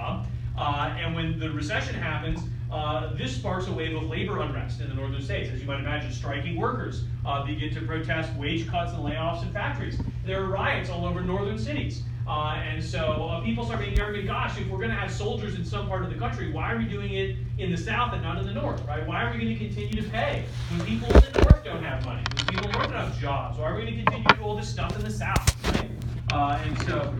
job. And when the recession happens, this sparks a wave of labor unrest in the northern states. As you might imagine, striking workers begin to protest wage cuts and layoffs in factories. There are riots all over northern cities. And so people start being arrogant, gosh, if we're going to have soldiers in some part of the country, why are we doing it in the south and not in the north, right? Why are we going to continue to pay when people in the north don't have money, when people in the north don't have jobs? Why are we going to continue to do all this stuff in the south, right? And so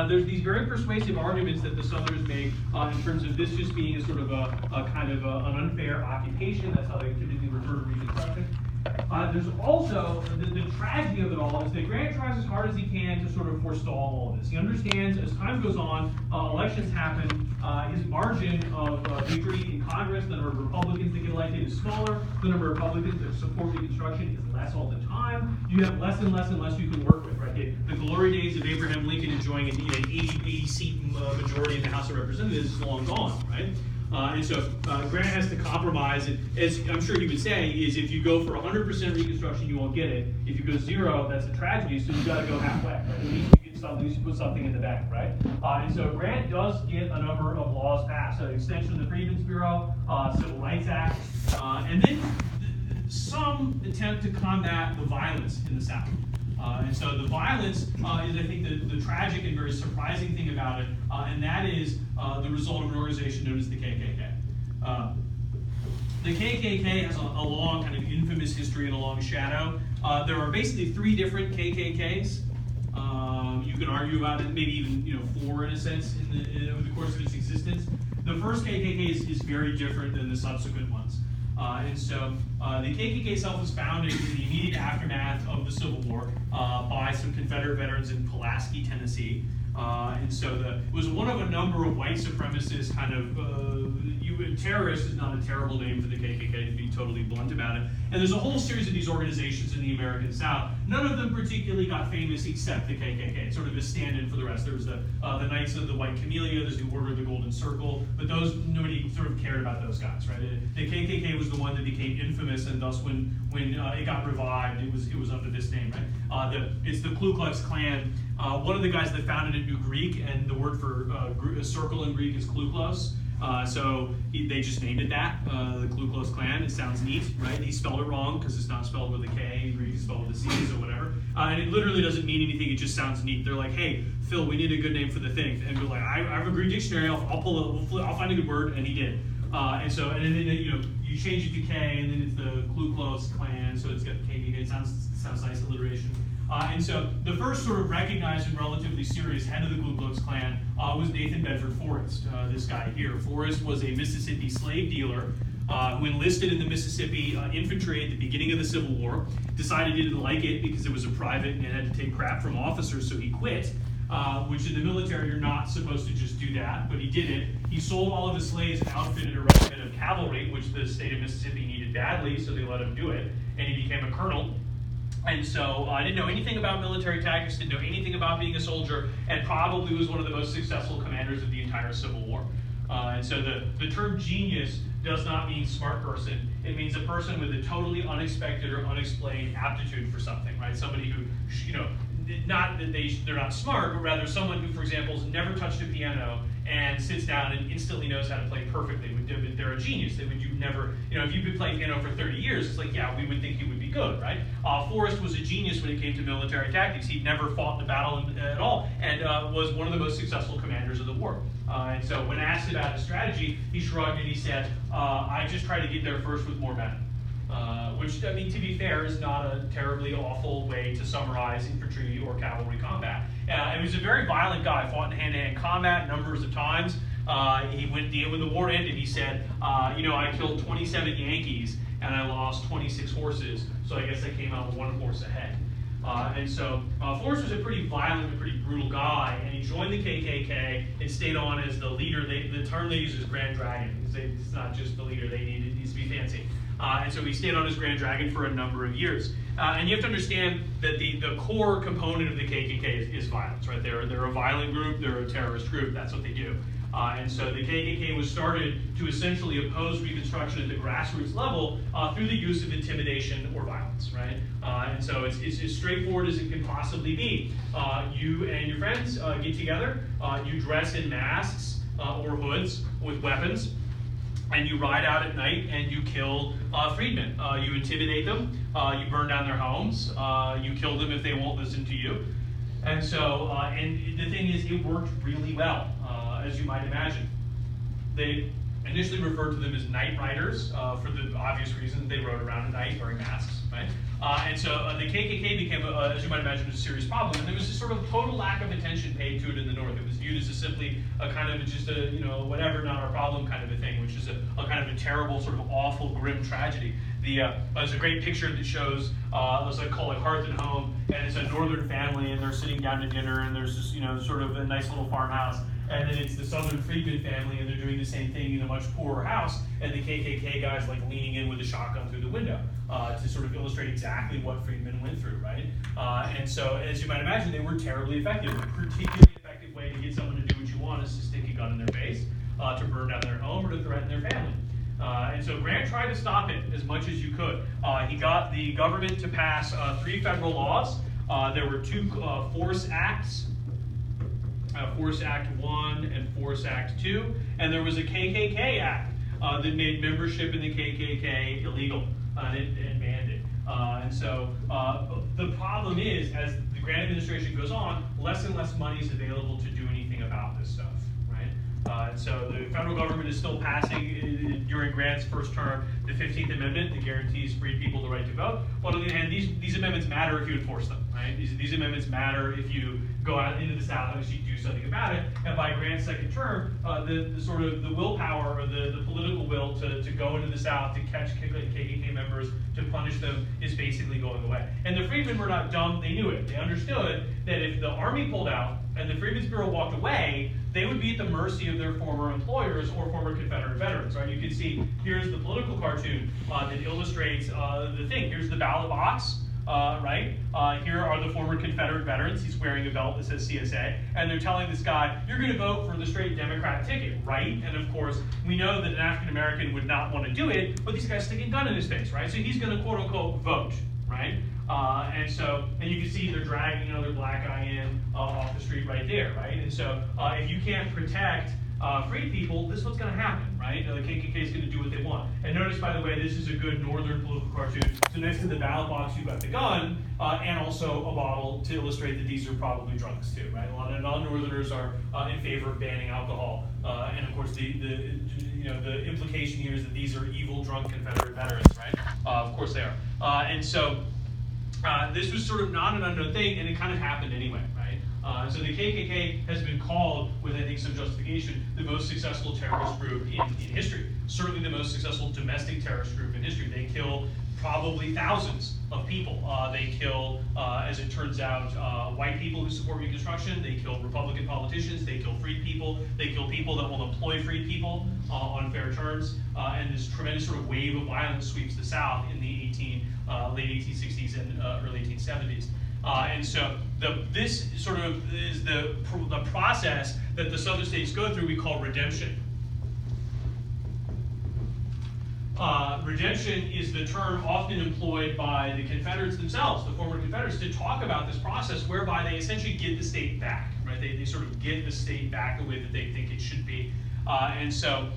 there's these very persuasive arguments that the Southerners make in terms of this just being a sort of a kind of an unfair occupation. That's how they typically refer to Reconstruction. There's also the tragedy of it all is that Grant tries as hard as he can to sort of forestall all of this. He understands as time goes on, elections happen, his margin of victory in Congress, the number of Republicans that get elected is smaller, the number of Republicans that support Reconstruction is less all the time. You have less and less and less you can work with, right? The glory days of Abraham Lincoln enjoying an 80 seat majority in the House of Representatives is long gone, right? And so Grant has to compromise, and as I'm sure he would say, is if you go for 100% Reconstruction, you won't get it. If you go 0, that's a tragedy, so you've got to go halfway, right? At least you get something, at least you put something in the bank, right? And so Grant does get a number of laws passed, so extension of the Freedmen's Bureau, Civil Rights Act, and then some attempt to combat the violence in the South. And so the violence is, I think, the tragic and very surprising thing about it, and that is the result of an organization known as the KKK. The KKK has a long, kind of infamous history and a long shadow. There are basically 3 different KKKs. You can argue about it, maybe even 4 in a sense over the course of its existence. The first KKK is very different than the subsequent ones. And so the KKK itself was founded in the immediate aftermath of the Civil War by some Confederate veterans in Pulaski, Tennessee. And so it was one of a number of white supremacist kind of, terrorist is not a terrible name for the KKK, to be totally blunt about it. And there's a whole series of these organizations in the American South. None of them particularly got famous except the KKK. It's sort of a stand-in for the rest. There was the Knights of the White Camellia, there's the Order of the Golden Circle, but those, nobody sort of cared about those guys, right? The KKK was the one that became infamous, and thus when it got revived, it was under this name, right? It's the Ku Klux Klan. One of the guys that founded it knew Greek, and the word for circle in Greek is kluklos. So they just named it that, the Ku Klux Klan. It sounds neat, right? He spelled it wrong because it's not spelled with a K, in Greek it's spelled with a C, or whatever. And it literally doesn't mean anything, it just sounds neat. They're like, hey, Phil, we need a good name for the thing. And we're like, I have a Greek dictionary, I'll find a good word, and he did. And then you change it to K, and then it's the Ku Klux Klan, so it's got KKK. It sounds nice alliteration. And so the first sort of recognized and relatively serious head of the Ku Klux Klan was Nathan Bedford Forrest, this guy here. Forrest was a Mississippi slave dealer who enlisted in the Mississippi infantry at the beginning of the Civil War, decided he didn't like it because it was a private and had to take crap from officers, so he quit. Which in the military, you're not supposed to just do that, but he did it. He sold all of his slaves and outfitted a regiment of cavalry, which the state of Mississippi needed badly, so they let him do it, and he became a colonel. And so I didn't know anything about military tactics, didn't know anything about being a soldier, and probably was one of the most successful commanders of the entire Civil War. And so the term genius does not mean smart person. It means a person with a totally unexpected or unexplained aptitude for something, right? Somebody who, not that they're not smart, but rather someone who, for example, has never touched a piano and sits down and instantly knows how to play perfectly. They're a genius. If you've been playing piano for 30 years, it's like, yeah, we would think you would be good, right? Forrest was a genius when it came to military tactics. He'd never fought in a battle at all, and was one of the most successful commanders of the war. And so when asked about his strategy, he shrugged and he said, I just try to get there first with more men. Which, I mean, to be fair, is not a terribly awful way to summarize infantry or cavalry combat. He was a very violent guy, fought in hand-to-hand combat numbers of times. When the war ended, he said, I killed 27 Yankees and I lost 26 horses, so I guess I came out with 1 horse ahead. And so Forrest was a pretty violent and pretty brutal guy, and he joined the KKK and stayed on as the leader. The term they use is Grand Dragon, because it's not just the leader, it needs to be fancy. And so he stayed on as Grand Dragon for a number of years. And you have to understand that the core component of the KKK is violence, right? They're a violent group, they're a terrorist group, that's what they do. And so the KKK was started to essentially oppose Reconstruction at the grassroots level through the use of intimidation or violence, right? And so it's as straightforward as it can possibly be. You and your friends get together, you dress in masks, or hoods with weapons, and you ride out at night and you kill freedmen. You intimidate them, you burn down their homes, you kill them if they won't listen to you. And so, and the thing is, it worked really well, as you might imagine. They initially referred to them as night riders for the obvious reason they rode around at night wearing masks, right? And so the KKK became, as you might imagine, a serious problem, and there was this sort of total lack of attention paid to it in the North. It was viewed as simply a kind of just a, whatever, not our problem kind of a thing, which is a kind of a terrible, sort of awful, grim tragedy. There's a great picture that shows, let's call it Hearth and Home, and it's a northern family, and they're sitting down to dinner, and there's this, sort of a nice little farmhouse. And then it's the Southern Freedmen family, and they're doing the same thing in a much poorer house, and the KKK guy's like leaning in with a shotgun through the window to sort of illustrate exactly what freedmen went through, right? And so, as you might imagine, they were terribly effective. A particularly effective way to get someone to do what you want is to stick a gun in their face, to burn down their home, or to threaten their family. And so Grant tried to stop it as much as you could. He got the government to pass 3 federal laws. There were 2 Force Acts. Force Act 1 and Force Act 2, and there was a KKK Act that made membership in the KKK illegal and banned it. And so the problem is, as the Grant administration goes on, less and less money is available to do anything about this stuff, right? And so the federal government is still passing, during Grant's first term, the 15th Amendment that guarantees free people the right to vote. But on the other hand, these amendments matter if you enforce them, right? These amendments matter if you go out into the South and actually do something about it. And by Grant's second term, the sort of the willpower or the political will to go into the South, to catch KKK members, to punish them, is basically going away. And the freedmen were not dumb, they knew it. They understood that if the Army pulled out and the Freedmen's Bureau walked away, they would be at the mercy of their former employers or former Confederate veterans, right? You can see, here's the political cartoon that illustrates the thing. Here's the ballot box, right? Here are the former Confederate veterans. He's wearing a belt that says CSA, and they're telling this guy, you're going to vote for the straight Democrat ticket, right? And of course, we know that an African American would not want to do it, but these guys sticking a gun in his face, right? So he's going to quote unquote vote, right? And you can see they're dragging another black guy in off the street right there, right? And so if you can't protect free people, this is what's going to happen, right? The KKK is going to do what they want. And notice, by the way, this is a good northern political cartoon. So next to the ballot box, you've got the gun, and also a bottle to illustrate that these are probably drunks too, right? A lot of non-northerners are in favor of banning alcohol, and of course the implication here is that these are evil, drunk Confederate veterans, right? Of course they are. And so this was sort of not an unknown thing, and it kind of happened anyway, right? So the KKK has been called, with I think some justification, the most successful terrorist group in history. Certainly the most successful domestic terrorist group in history. They kill probably thousands of people. They kill, as it turns out, white people who support Reconstruction. They kill Republican politicians. They kill freed people. They kill people that will employ freed people on fair terms. And this tremendous sort of wave of violence sweeps the South in the late 1860s and early 1870s. And so this sort of is the process that the Southern states go through we call redemption. Redemption is the term often employed by the Confederates themselves, the former Confederates, to talk about this process whereby they essentially get the state back, right? They sort of get the state back the way that they think it should be. And so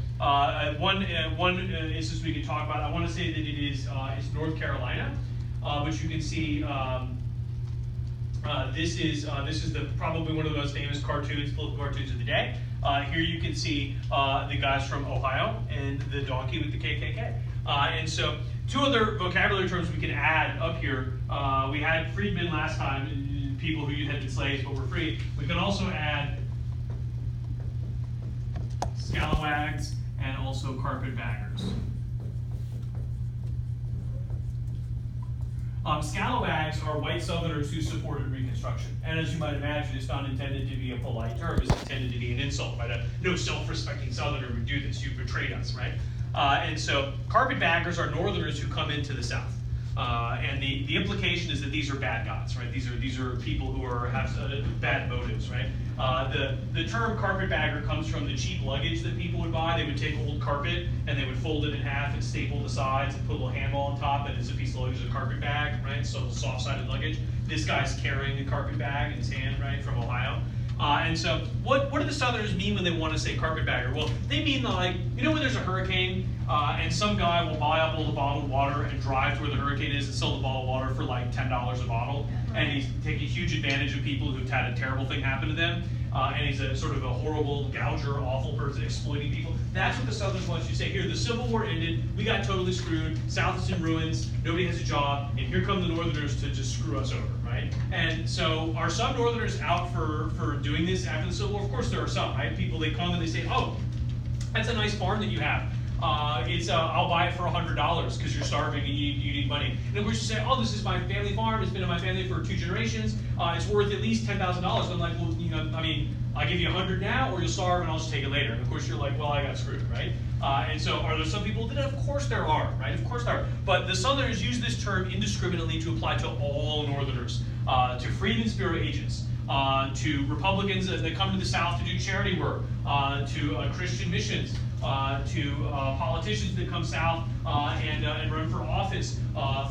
one instance we can talk about, I want to say that it's North Carolina, but you can see this is probably one of the most famous political cartoons of the day. Here you can see the guys from Ohio and the donkey with the KKK. And so 2 other vocabulary terms we can add up here. We had freedmen last time, people who had been slaves but were free. We can also add scalawags and also carpetbaggers. Scalawags are white Southerners who supported Reconstruction. And as you might imagine, it's not intended to be a polite term. It's intended to be an insult, right? No self-respecting Southerner would do this. You betrayed us, right? And so carpetbaggers are Northerners who come into the South. And the implication is that these are bad guys, right? These are people who have bad motives, right? The term carpetbagger comes from the cheap luggage that people would buy. They would take old carpet and they would fold it in half and staple the sides and put a little handle on top, and it's a piece of luggage, a carpet bag, right? So soft-sided luggage. This guy's carrying a carpet bag in his hand, right, from Ohio. And so what do the Southerners mean when they want to say carpetbagger? Well, they mean like, you know when there's a hurricane and some guy will buy up all the bottled water and drive to where the hurricane is and sell the bottled water for like $10 a bottle, and he's taking huge advantage of people who've had a terrible thing happen to them, and he's a sort of a horrible gouger, awful person exploiting people. That's what the Southerners want you to say. Here, the Civil War ended, we got totally screwed, South is in ruins, nobody has a job, and here come the Northerners to just screw us over, right? And so are some Northerners out for doing this after the Civil War? Of course there are some, right? People, they come and they say, oh, that's a nice farm that you have. I'll buy it for $100 because you're starving and you need money. And of course you say, oh, this is my family farm. It's been in my family for 2 generations. It's worth at least $10,000. I'm like, well, you know, I mean, I'll give you 100 now, or you'll starve, and I'll just take it later. And of course you're like, well, I got screwed, right? And so are there some people that, of course there are, right? Of course there are. But the Southerners use this term indiscriminately to apply to all Northerners, to Freedmen's Bureau agents, to Republicans that come to the South to do charity work, to Christian missions, to politicians that come south and run for office,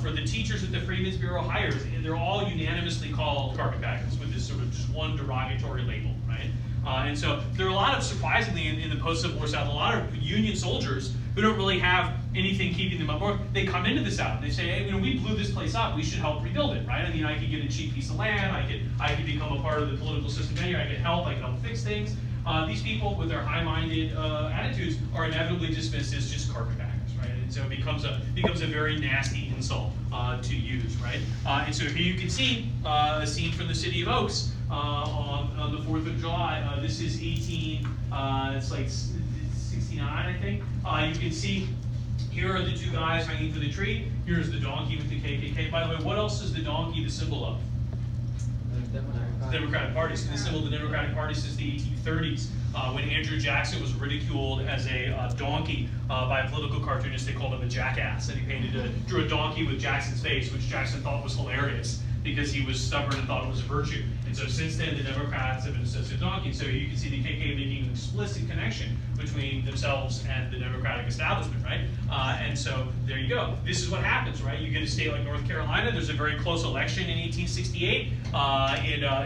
for the teachers that the Freedmen's Bureau hires. And they're all unanimously called carpetbaggers with this sort of just one derogatory label, right? And so there are a lot of, surprisingly, in the post-Civil War South, a lot of Union soldiers who don't really have anything keeping them up north. They come into the South and they say, hey, you know, we blew this place up. We should help rebuild it, right? I mean, I could get a cheap piece of land. I could become a part of the political system here. I could help fix things. These people with their high-minded attitudes are inevitably dismissed as just carpetbaggers, right? And so it becomes a very nasty insult to use, right? And so here you can see a scene from the city of Oaks on the 4th of July. This is it's like 69, I think. You can see here are the 2 guys hanging from the tree. Here's the donkey with the KKK. By the way, what else is the donkey the symbol of? The Democratic Party. So the symbol of the Democratic Party since the 1830s, when Andrew Jackson was ridiculed as a donkey by a political cartoonist. They called him a jackass, and he drew a donkey with Jackson's face, which Jackson thought was hilarious because he was stubborn and thought it was a virtue. And so since then, the Democrats have been associated with donkeys. So you can see the KKK making an explicit connection between themselves and the Democratic establishment, right? And so there you go. This is what happens, right? You get a state like North Carolina. There's a very close election in 1868.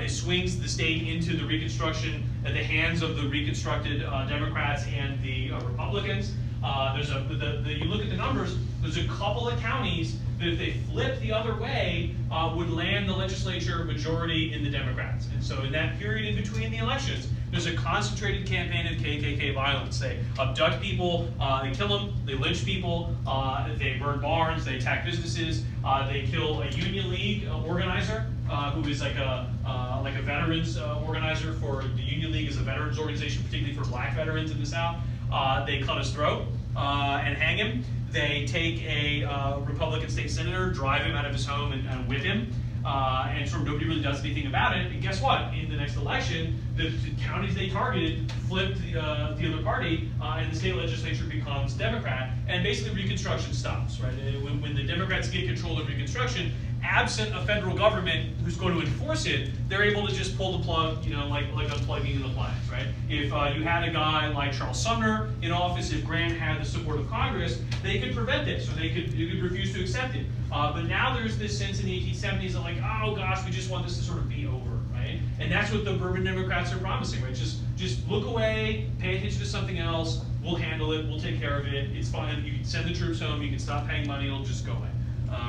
It swings the state into the Reconstruction at the hands of the reconstructed Democrats and the Republicans. You look at the numbers, there's a couple of counties that if they flip the other way, would land the legislature majority in the Democrats. And so in that period in between the elections, there's a concentrated campaign of KKK violence. They abduct people, they kill them, they lynch people, they burn barns, they attack businesses, they kill a Union League organizer who is like a veterans organizer for the Union League is a veterans organization, particularly for black veterans in the South. They cut his throat and hang him. They take a Republican state senator, drive him out of his home and whip him, and sort of nobody really does anything about it. And guess what? In the next election, the counties they targeted flipped the other party, and the state legislature becomes Democrat, and basically Reconstruction stops, right? When the Democrats get control of Reconstruction, absent a federal government who's going to enforce it, they're able to just pull the plug, you know, like unplugging the appliance, right? If you had a guy like Charles Sumner in office, if Grant had the support of Congress, they could prevent this, or you could refuse to accept it. But now there's this sense in the 1870s that like, oh gosh, we just want this to sort of be over, right? And that's what the Bourbon Democrats are promising, right? Just look away, pay attention to something else, we'll handle it, we'll take care of it, it's fine, you can send the troops home, you can stop paying money, it'll just go away.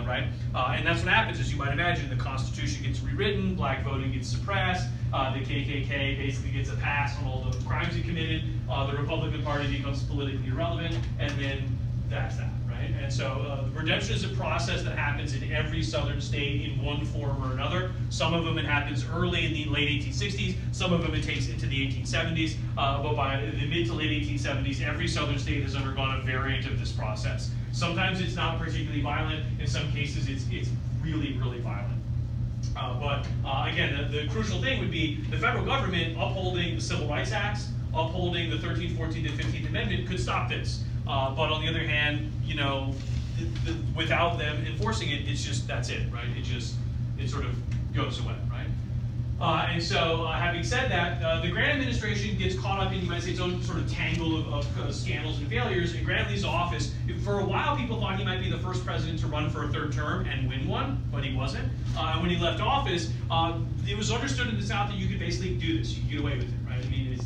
Right? And that's what happens, as you might imagine. The Constitution gets rewritten, black voting gets suppressed, the KKK basically gets a pass on all the crimes it committed, the Republican Party becomes politically irrelevant, and then that's that, right? And so redemption is a process that happens in every southern state in one form or another. Some of them it happens early in the late 1860s, some of them it takes into the 1870s, but by the mid to late 1870s, every southern state has undergone a variant of this process. Sometimes it's not particularly violent. In some cases, it's really, really violent. But again, the crucial thing would be the federal government upholding the Civil Rights Acts, upholding the 13th, 14th, and 15th Amendment could stop this. But on the other hand, you know, without them enforcing it, it's just, that's it, right? It sort of goes away, right? And so, having said that, the Grant administration gets caught up in, you might say, its own sort of tangle of scandals and failures, and Grant leaves office. For a while, people thought he might be the first president to run for a third term and win one, but he wasn't. And when he left office, it was understood in the South that you could basically do this. You could get away with it, right? I mean,